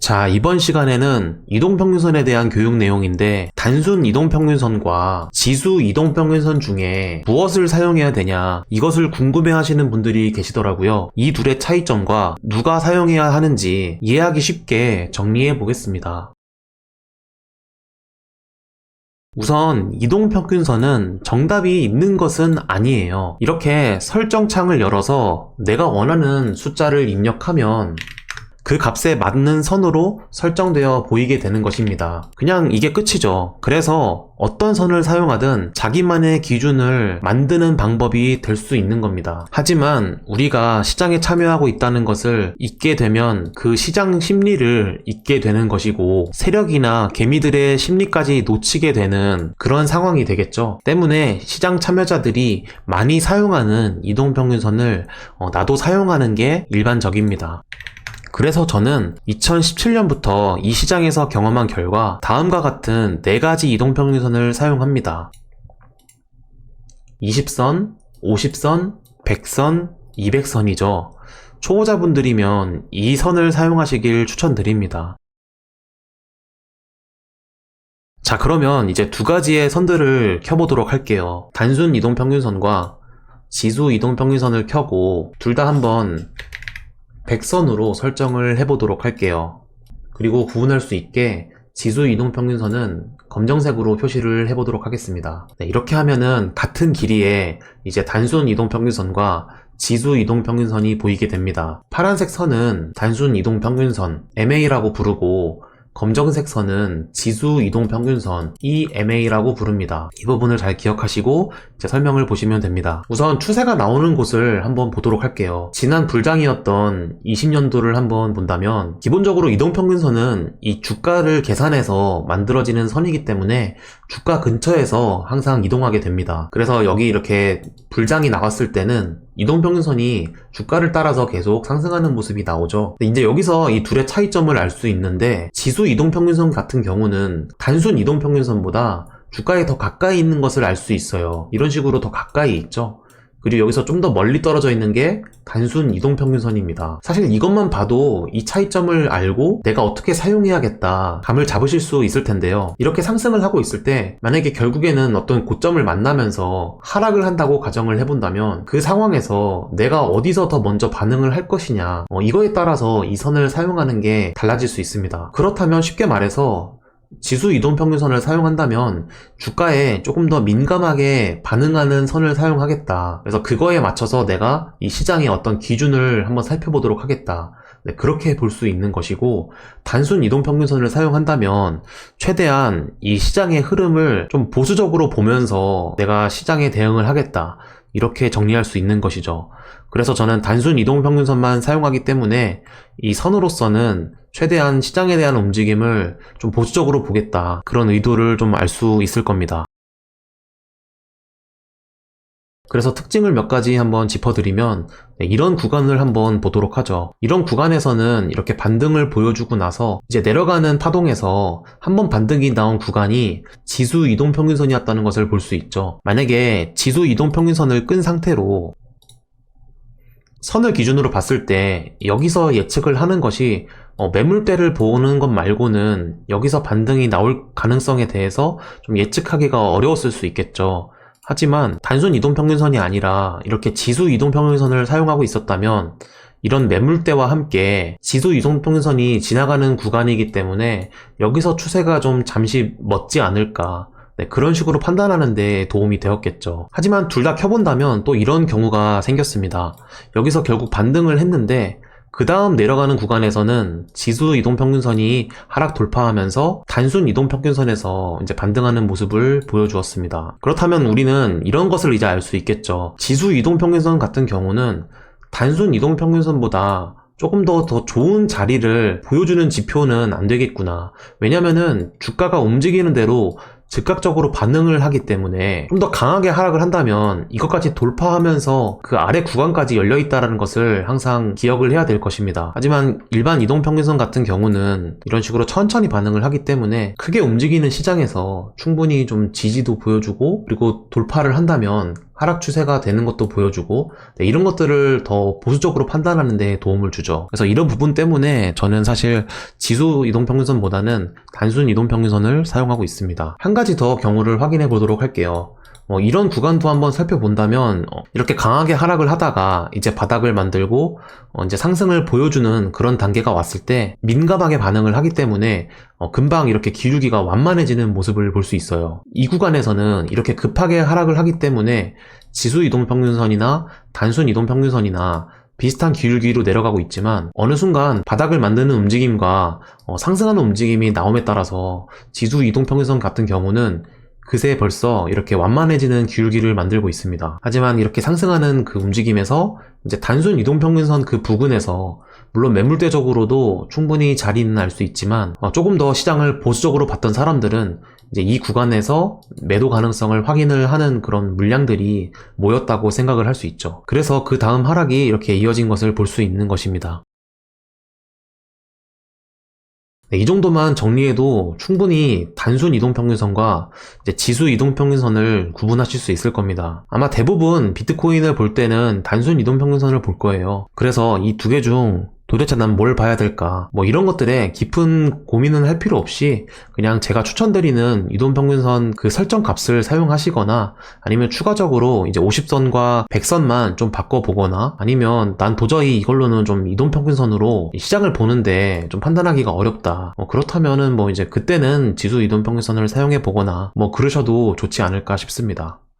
자, 이번 시간에는 이동평균선에 대한 교육 내용인데 단순 이동평균선과 지수 이동평균선 중에 무엇을 사용해야 되냐 이것을 궁금해 하시는 분들이 계시더라고요. 이 둘의 차이점과 누가 사용해야 하는지 이해하기 쉽게 정리해 보겠습니다. 우선 이동평균선은 정답이 있는 것은 아니에요. 이렇게 설정창을 열어서 내가 원하는 숫자를 입력하면 그 값에 맞는 선으로 설정되어 보이게 되는 것입니다. 그냥 이게 끝이죠. 그래서 어떤 선을 사용하든 자기만의 기준을 만드는 방법이 될 수 있는 겁니다. 하지만 우리가 시장에 참여하고 있다는 것을 잊게 되면 그 시장 심리를 잊게 되는 것이고 세력이나 개미들의 심리까지 놓치게 되는 그런 상황이 되겠죠. 때문에 시장 참여자들이 많이 사용하는 이동평균선을 나도 사용하는 게 일반적입니다. 그래서 저는 2017년부터 이 시장에서 경험한 결과 다음과 같은 4가지 이동평균선을 사용합니다. 20선, 50선, 100선, 200선이죠. 초보자분들이면 이 선을 사용하시길 추천드립니다. 자, 그러면 이제 2가지의 선들을 켜보도록 할게요. 단순 이동평균선과 지수 이동평균선을 켜고 둘 다 한번 100선으로 설정을 해보도록 할게요. 그리고 구분할 수 있게 지수 이동평균선은 검정색으로 표시를 해보도록 하겠습니다. 이렇게 하면은 같은 길이의 이제 단순 이동평균선과 지수 이동평균선이 보이게 됩니다. 파란색 선은 단순 이동평균선 MA라고 부르고 검정색 선은 지수 이동평균선 EMA라고 부릅니다. 이 부분을 잘 기억하시고 제 설명을 보시면 됩니다. 우선 추세가 나오는 곳을 한번 보도록 할게요. 지난 불장이었던 20년도를 한번 본다면 기본적으로 이동평균선은 이 주가를 계산해서 만들어지는 선이기 때문에 주가 근처에서 항상 이동하게 됩니다. 그래서 여기 이렇게 불장이 나왔을 때는 이동평균선이 주가를 따라서 계속 상승하는 모습이 나오죠. 근데 이제 여기서 이 둘의 차이점을 알 수 있는데 지수 이동평균선 같은 경우는 단순 이동평균선보다 주가에 더 가까이 있는 것을 알 수 있어요. 이런 식으로 더 가까이 있죠. 그리고 여기서 좀 더 멀리 떨어져 있는 게 단순 이동평균선입니다. 사실 이것만 봐도 이 차이점을 알고 내가 어떻게 사용해야겠다 감을 잡으실 수 있을 텐데요. 이렇게 상승을 하고 있을 때 만약에 결국에는 어떤 고점을 만나면서 하락을 한다고 가정을 해본다면 그 상황에서 내가 어디서 더 먼저 반응을 할 것이냐 이거에 따라서 이 선을 사용하는 게 달라질 수 있습니다. 그렇다면 쉽게 말해서 지수 이동평균선을 사용한다면 주가에 조금 더 민감하게 반응하는 선을 사용하겠다. 그래서 그거에 맞춰서 내가 이 시장의 어떤 기준을 한번 살펴보도록 하겠다. 그렇게 볼 수 있는 것이고 단순 이동평균선을 사용한다면 최대한 이 시장의 흐름을 좀 보수적으로 보면서 내가 시장에 대응을 하겠다. 이렇게 정리할 수 있는 것이죠. 그래서 저는 단순 이동평균선만 사용하기 때문에 이 선으로서는 최대한 시장에 대한 움직임을 좀 보수적으로 보겠다. 그런 의도를 좀 알 수 있을 겁니다. 그래서 특징을 몇 가지 한번 짚어드리면 이런 구간을 한번 보도록 하죠. 이런 구간에서는 이렇게 반등을 보여주고 나서 이제 내려가는 파동에서 한번 반등이 나온 구간이 지수 이동평균선이었다는 것을 볼 수 있죠. 만약에 지수 이동평균선을 끈 상태로 선을 기준으로 봤을 때 여기서 예측을 하는 것이 매물대를 보는 것 말고는 여기서 반등이 나올 가능성에 대해서 좀 예측하기가 어려웠을 수 있겠죠. 하지만 단순 이동평균선이 아니라 이렇게 지수 이동평균선을 사용하고 있었다면 이런 매물대와 함께 지수 이동평균선이 지나가는 구간이기 때문에 여기서 추세가 좀 잠시 멎지 않을까 그런 식으로 판단하는 데 도움이 되었겠죠. 하지만 둘 다 켜본다면 또 이런 경우가 생겼습니다. 여기서 결국 반등을 했는데 그 다음 내려가는 구간에서는 지수 이동평균선이 하락 돌파하면서 단순 이동평균선에서 이제 반등하는 모습을 보여주었습니다. 그렇다면 우리는 이런 것을 이제 알 수 있겠죠. 지수 이동평균선 같은 경우는 단순 이동평균선보다 조금 더 좋은 자리를 보여주는 지표는 안 되겠구나. 왜냐면은 주가가 움직이는 대로 즉각적으로 반응을 하기 때문에 좀 더 강하게 하락을 한다면 이것까지 돌파하면서 그 아래 구간까지 열려있다는 것을 항상 기억을 해야 될 것입니다. 하지만 일반 이동평균선 같은 경우는 이런 식으로 천천히 반응을 하기 때문에 크게 움직이는 시장에서 충분히 좀 지지도 보여주고 그리고 돌파를 한다면 하락 추세가 되는 것도 보여주고 이런 것들을 더 보수적으로 판단하는 데 도움을 주죠. 그래서 이런 부분 때문에 저는 사실 지수 이동평균선보다는 단순 이동평균선을 사용하고 있습니다. 한 가지 더 경우를 확인해 보도록 할게요. 이런 구간도 한번 살펴본다면 이렇게 강하게 하락을 하다가 이제 바닥을 만들고 이제 상승을 보여주는 그런 단계가 왔을 때 민감하게 반응을 하기 때문에 금방 이렇게 기울기가 완만해지는 모습을 볼 수 있어요. 이 구간에서는 이렇게 급하게 하락을 하기 때문에 지수 이동평균선이나 단순 이동평균선이나 비슷한 기울기로 내려가고 있지만 어느 순간 바닥을 만드는 움직임과 상승하는 움직임이 나옴에 따라서 지수 이동평균선 같은 경우는 그새 벌써 이렇게 완만해지는 기울기를 만들고 있습니다. 하지만 이렇게 상승하는 그 움직임에서 이제 단순 이동평균선 그 부근에서 물론 매물대적으로도 충분히 자리는 알 수 있지만 조금 더 시장을 보수적으로 봤던 사람들은 이제 이 구간에서 매도 가능성을 확인을 하는 그런 물량들이 모였다고 생각을 할 수 있죠. 그래서 그 다음 하락이 이렇게 이어진 것을 볼 수 있는 것입니다. 네, 이 정도만 정리해도 충분히 단순 이동평균선과 이제 지수 이동평균선을 구분하실 수 있을 겁니다. 아마 대부분 비트코인을 볼 때는 단순 이동평균선을 볼 거예요. 그래서 이 두 개 중 도대체 난 뭘 봐야 될까? 이런 것들에 깊은 고민은 할 필요 없이 그냥 제가 추천드리는 이동평균선 그 설정 값을 사용하시거나 아니면 추가적으로 이제 50선과 100선만 좀 바꿔보거나 아니면 난 도저히 이걸로는 좀 이동평균선으로 시장을 보는데 좀 판단하기가 어렵다. 그렇다면은 이제 그때는 지수 이동평균선을 사용해 보거나 그러셔도 좋지 않을까 싶습니다.